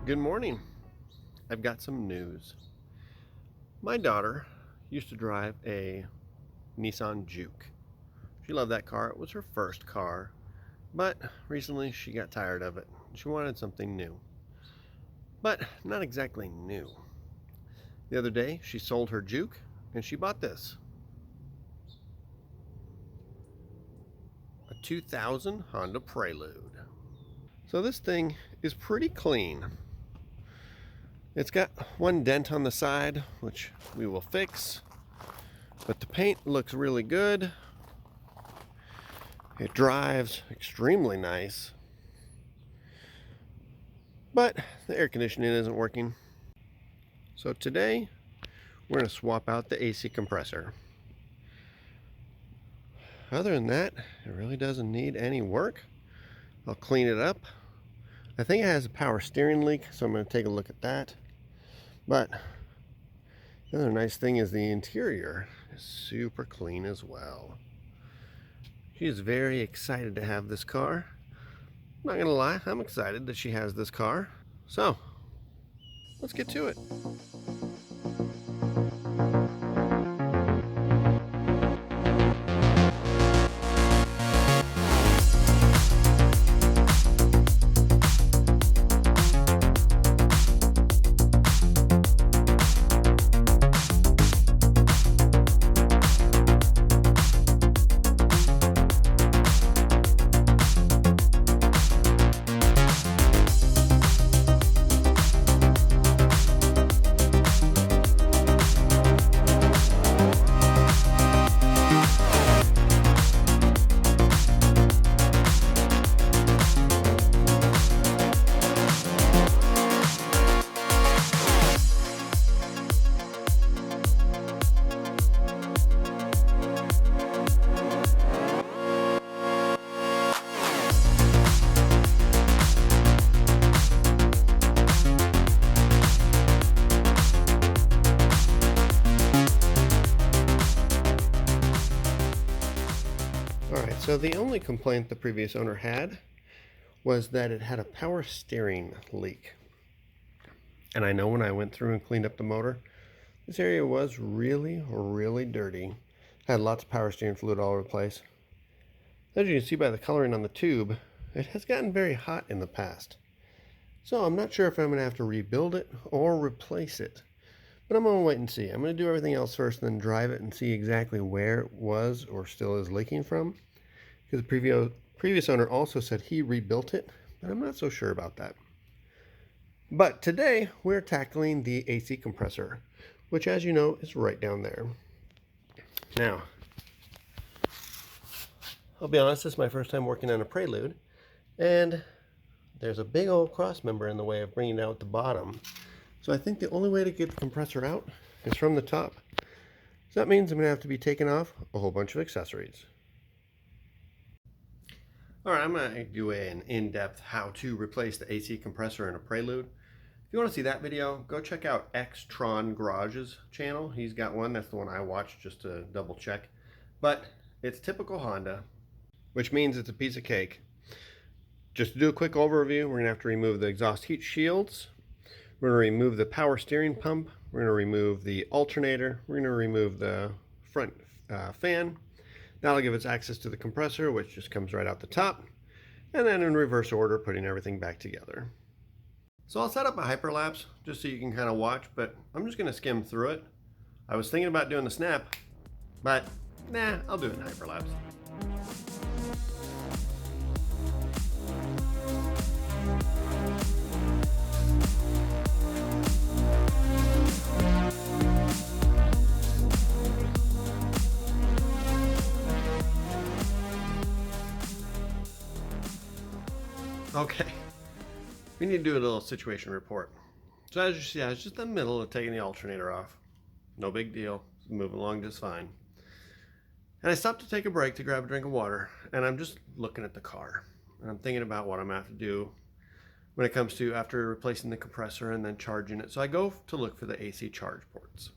Good morning. I've got some news. My daughter used to drive a Nissan Juke. She loved that car. It was her first car, but recently she got tired of it. She wanted something new, but not exactly new. The other day she sold her Juke and she bought this, a 2000 Honda Prelude. So this thing is pretty clean. It's got one dent on the side, which we will fix, but the paint looks really good. It drives extremely nice, but the air conditioning isn't working. So today, we're going to swap out the AC compressor. Other than that, it really doesn't need any work. I'll clean it up. I think it has a power steering leak, so I'm going to take a look at that. But the other nice thing is the interior is super clean as well. She is very excited to have this car. I'm not gonna lie, I'm excited that she has this car. So, let's get to it. Alright, so the only complaint the previous owner had was that it had a power steering leak. And I know when I went through and cleaned up the motor, this area was really dirty. Had lots of power steering fluid all over the place. As you can see by the coloring on the tube, it has gotten very hot in the past. So I'm not sure if I'm going to have to rebuild it or replace it. But I'm going to wait and see. I'm going to do everything else first and then drive it and see exactly where it was or still is leaking from. Because the previous owner also said he rebuilt it, but I'm not so sure about that. But today we're tackling the AC compressor, which, as you know, is right down there. Now, I'll be honest, this is my first time working on a Prelude, and there's a big old cross member in the way of bringing it out the bottom. So I think the only way to get the compressor out is from the top. So that means I'm going to have to be taking off a whole bunch of accessories. Alright, I'm going to do an in-depth how to replace the AC compressor in a Prelude. If you want to see that video, go check out Xtron Garage's channel. He's got one. That's the one I watched just to double check. But it's typical Honda, which means it's a piece of cake. Just to do a quick overview, we're going to have to remove the exhaust heat shields. We're going to remove the power steering pump. We're going to remove the alternator. We're going to remove the front fan. That'll give us access to the compressor, which just comes right out the top. And then in reverse order, putting everything back together. So I'll set up a hyperlapse just so you can kind of watch, but I'm just going to skim through it. I was thinking about doing the snap, but nah, I'll do it in hyperlapse. Okay, we need to do a little situation report. So as you see, I was just in the middle of taking the alternator off. No big deal, it's moving along just fine. And I stopped to take a break to grab a drink of water, and I'm just looking at the car. And I'm thinking about what I'm going to have to do when it comes to after replacing the compressor and then charging it. So I go to look for the AC charge ports.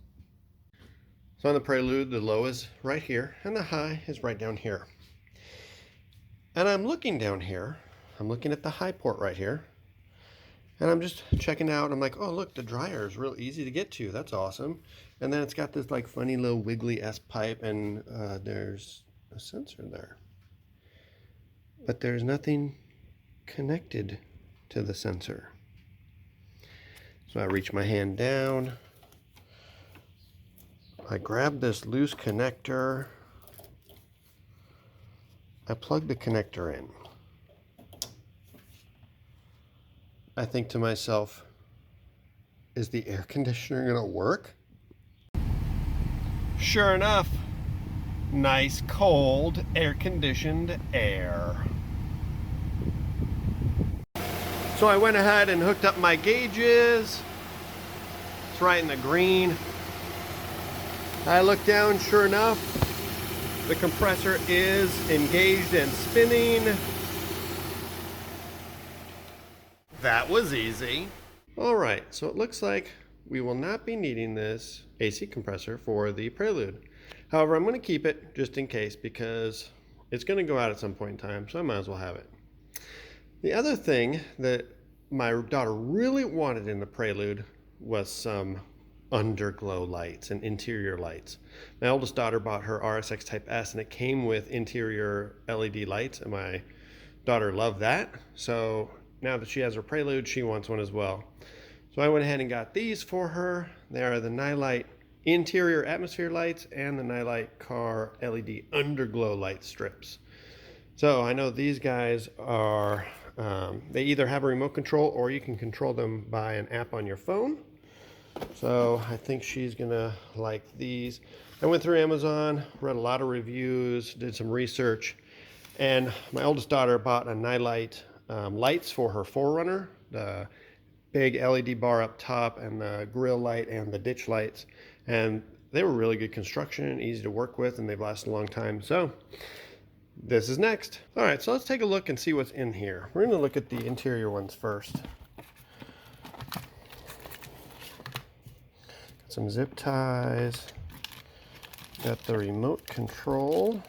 So on the Prelude, the low is right here, and the high is right down here. And I'm looking down here. I'm looking at the high port right here, And I'm just checking out. I'm like, oh, look, the dryer is real easy to get to. That's awesome. And then it's got this like funny little wiggly S pipe, and there's a sensor there. But there's nothing connected to the sensor. So I reach my hand down. I grab this loose connector. I plug the connector in. I think to myself, is the air conditioner gonna work? Sure enough, nice cold air conditioned air. So I went ahead and hooked up my gauges. It's right in the green. I look down, sure enough, the compressor is engaged and spinning. That was easy. All right, so it looks like we will not be needing this AC compressor for the Prelude. However, I'm going to keep it just in case because it's going to go out at some point in time, so I might as well have it. The other thing that my daughter really wanted in the Prelude was some underglow lights and interior lights. My oldest daughter bought her RSX Type S and it came with interior LED lights, and my daughter loved that. So now that she has her Prelude, she wants one as well. So I went ahead and got these for her. They are the Nightlight interior atmosphere lights and the Nightlight car LED underglow light strips. So I know these guys are, they either have a remote control or you can control them by an app on your phone. So I think she's gonna like these. I went through Amazon, read a lot of reviews, did some research, and my oldest daughter bought a Nightlight lights for her 4Runner, the big LED bar up top and the grill light and the ditch lights. And they were really good construction, easy to work with, and they've lasted a long time. So this is next. All right, so let's take a look and see what's in here. We're gonna look at the interior ones first. Got some zip ties. Got the remote control.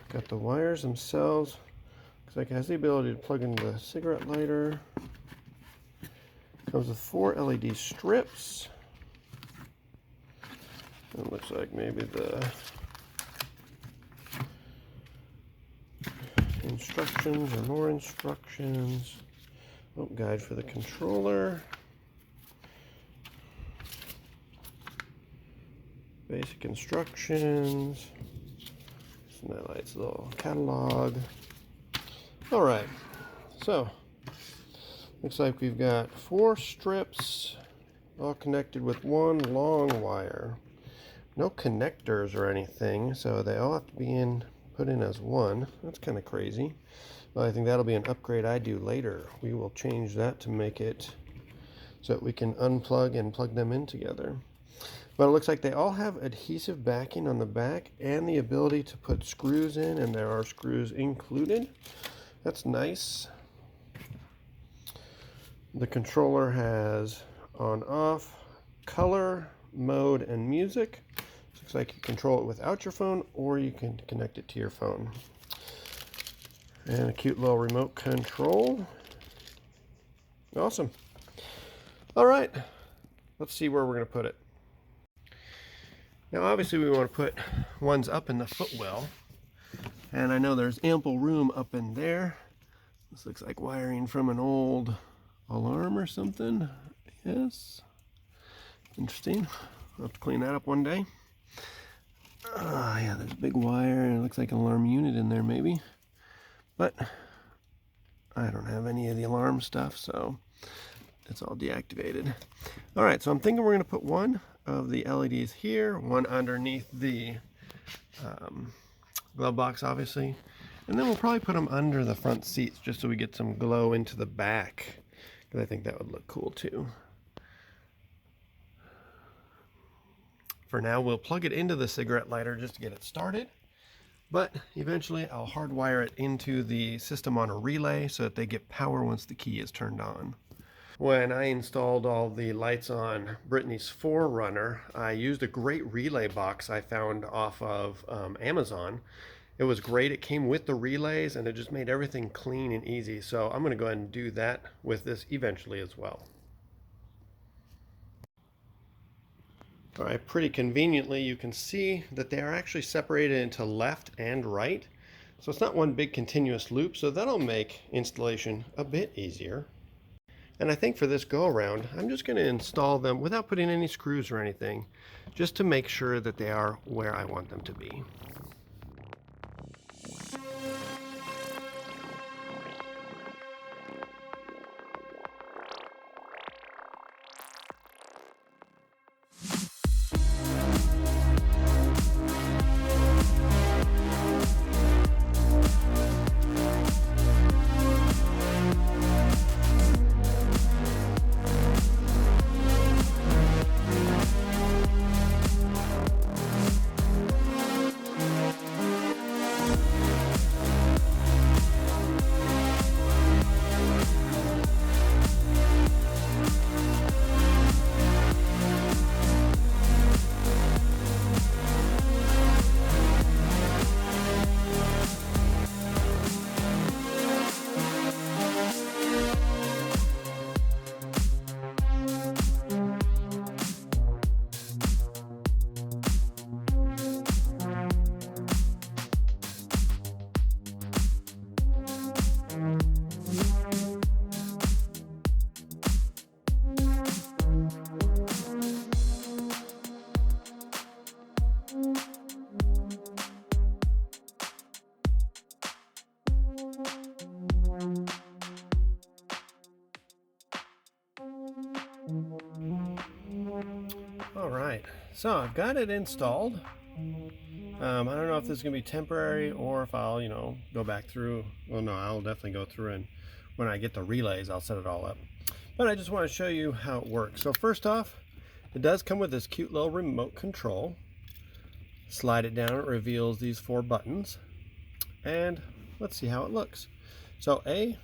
Got the wires themselves. Looks like it has the ability to plug into the cigarette lighter. Comes with 4 LED strips. It looks like maybe the instructions or more instructions. Oh, guide for the controller. Basic instructions. Nightlight's little catalog. All right, so looks like we've got 4 strips all connected with one long wire. No connectors or anything, so they all have to be put in as one. That's kind of crazy. Well, I think that'll be an upgrade I do later. We will change that to make it so that we can unplug and plug them in together. But it looks like they all have adhesive backing on the back and the ability to put screws in, and there are screws included. That's nice. The controller has on, off, color, mode, and music. Looks like you control it without your phone, or you can connect it to your phone. And a cute little remote control. Awesome. All right, let's see where we're going to put it. Now obviously we want to put ones up in the footwell, and I know there's ample room up in there. This looks like wiring from an old alarm or something. Yes, interesting. I'll have to clean that up one day. Yeah, there's a big wire and it looks like an alarm unit in there maybe, but I don't have any of the alarm stuff, so it's all deactivated. All right, so I'm thinking we're going to put one of the LEDs here, one underneath the glove box obviously, and then we'll probably put them under the front seats just so we get some glow into the back, because I think that would look cool too. For now we'll plug it into the cigarette lighter just to get it started, but eventually I'll hardwire it into the system on a relay so that they get power once the key is turned on. When I installed all the lights on Brittany's 4Runner, I used a great relay box I found off of Amazon, It was great. It came with the relays and it just made everything clean and easy. So I'm going to go ahead and do that with this eventually as well. All right, pretty conveniently you can see that they are actually separated into left and right. So it's not one big continuous loop, so that'll make installation a bit easier. And I think for this go around, I'm just going to install them without putting any screws or anything, just to make sure that they are where I want them to be. All right, so I've got it installed. I don't know if this is going to be temporary or if I'll, go back through. Well, no, I'll definitely go through, and when I get the relays, I'll set it all up. But I just want to show you how it works. So first off, it does come with this cute little remote control. Slide it down, it reveals these 4 buttons. And let's see how it looks. So A,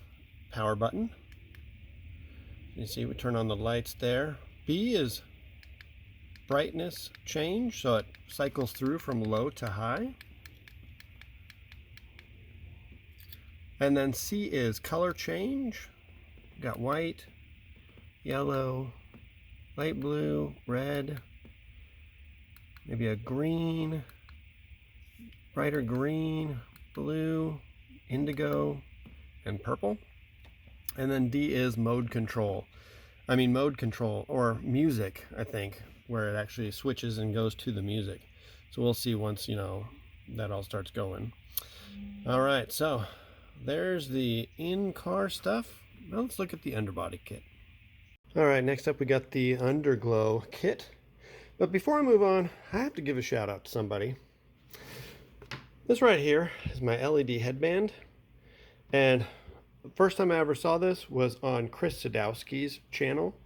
power button. You see we turn on the lights there. B is brightness change, so it cycles through from low to high. And then C is color change. Got white, yellow, light blue, red, maybe a green, brighter green, blue, indigo, and purple. And then D is mode control. Mode control, or music, I think, where it actually switches and goes to the music. So we'll see once, that all starts going. All right, so there's the in-car stuff. Now let's look at the underbody kit. All right, next up we got the underglow kit. But before I move on, I have to give a shout out to somebody. This right here is my LED headband. And the first time I ever saw this was on Chris Sadowski's channel.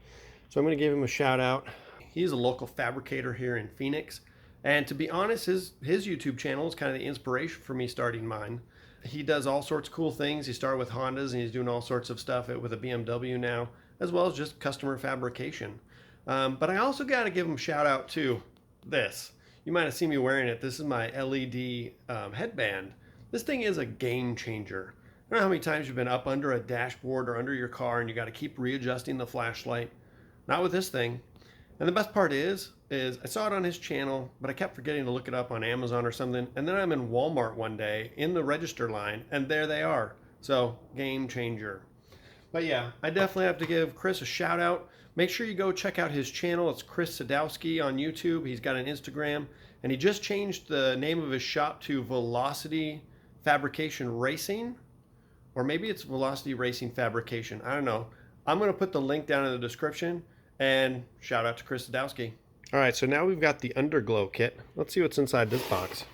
So I'm going to give him a shout out. He's a local fabricator here in Phoenix. And to be honest, his YouTube channel is kind of the inspiration for me starting mine. He does all sorts of cool things. He started with Hondas and he's doing all sorts of stuff with a BMW now, as well as just customer fabrication. But I also got to give him a shout out to this. You might have seen me wearing it. This is my LED headband. This thing is a game changer. I don't know how many times you've been up under a dashboard or under your car and you got to keep readjusting the flashlight. Not with this thing. And the best part is I saw it on his channel, but I kept forgetting to look it up on Amazon or something. And then I'm in Walmart one day in the register line, and there they are. So, game changer. But yeah, I definitely have to give Chris a shout out. Make sure you go check out his channel. It's Chris Sadowski on YouTube. He's got an Instagram, and he just changed the name of his shop to Velocity Fabrication Racing. Or maybe it's Velocity Racing Fabrication. I don't know. I'm going to put the link down in the description. And shout out to Chris Sadowski. All right, so now we've got the underglow kit. Let's see what's inside this box.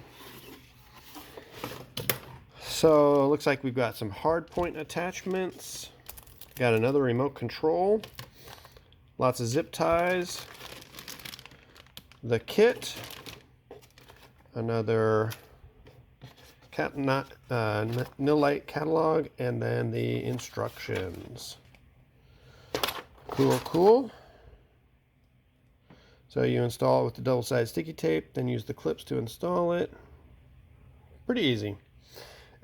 So it looks like we've got some hard point attachments. Got another remote control. Lots of zip ties. The kit. Another Nilite catalog, and then the instructions. Cool. So you install it with the double-sided sticky tape, then use the clips to install it. Pretty easy.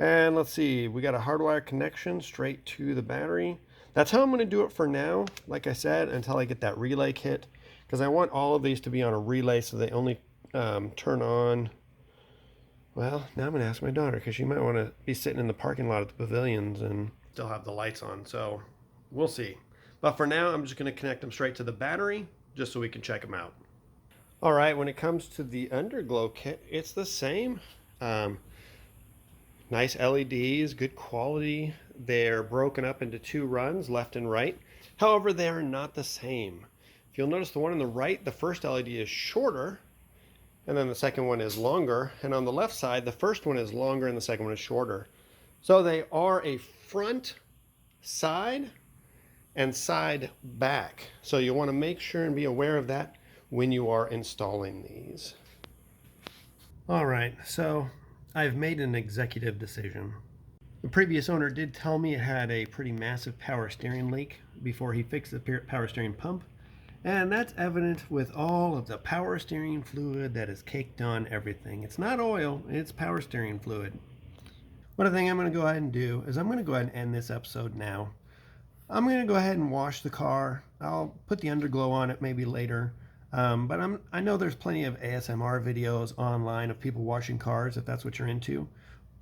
And let's see, we got a hardwire connection straight to the battery. That's how I'm going to do it for now, like I said, until I get that relay kit, because I want all of these to be on a relay so they only turn on. Well, now I'm going to ask my daughter, because she might want to be sitting in the parking lot at the pavilions and still have the lights on, so we'll see. But for now, I'm just going to connect them straight to the battery, just so we can check them out. All right, when it comes to the underglow kit, it's the same. Nice LEDs, good quality. They're broken up into two runs, left and right. However, they are not the same. If you'll notice, the one on the right, the first LED is shorter, and then the second one is longer. And on the left side, the first one is longer and the second one is shorter. So they are a front, side, and side back. So you'll want to make sure and be aware of that when you are installing these. All right, so I've made an executive decision. The previous owner did tell me it had a pretty massive power steering leak before he fixed the power steering pump, and that's evident with all of the power steering fluid that is caked on everything. It's not oil, it's power steering fluid. What I think I'm going to go ahead and do is I'm going to go ahead and end this episode now. I'm going to go ahead and wash the car. I'll put the underglow on it maybe later. But I know there's plenty of ASMR videos online of people washing cars if that's what you're into.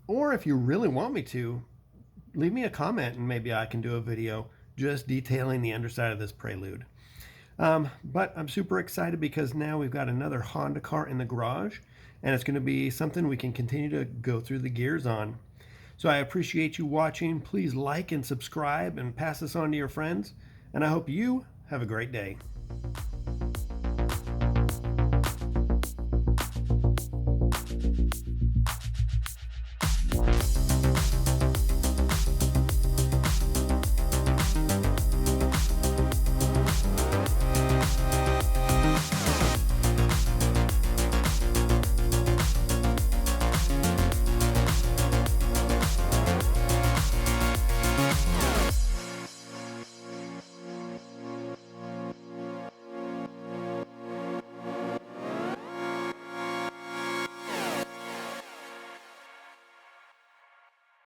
Or if you really want me to, leave me a comment and maybe I can do a video just detailing the underside of this Prelude. But I'm super excited because now we've got another Honda car in the garage, and it's going to be something we can continue to go through the gears on. So I appreciate you watching. Please like and subscribe and pass this on to your friends. And I hope you have a great day.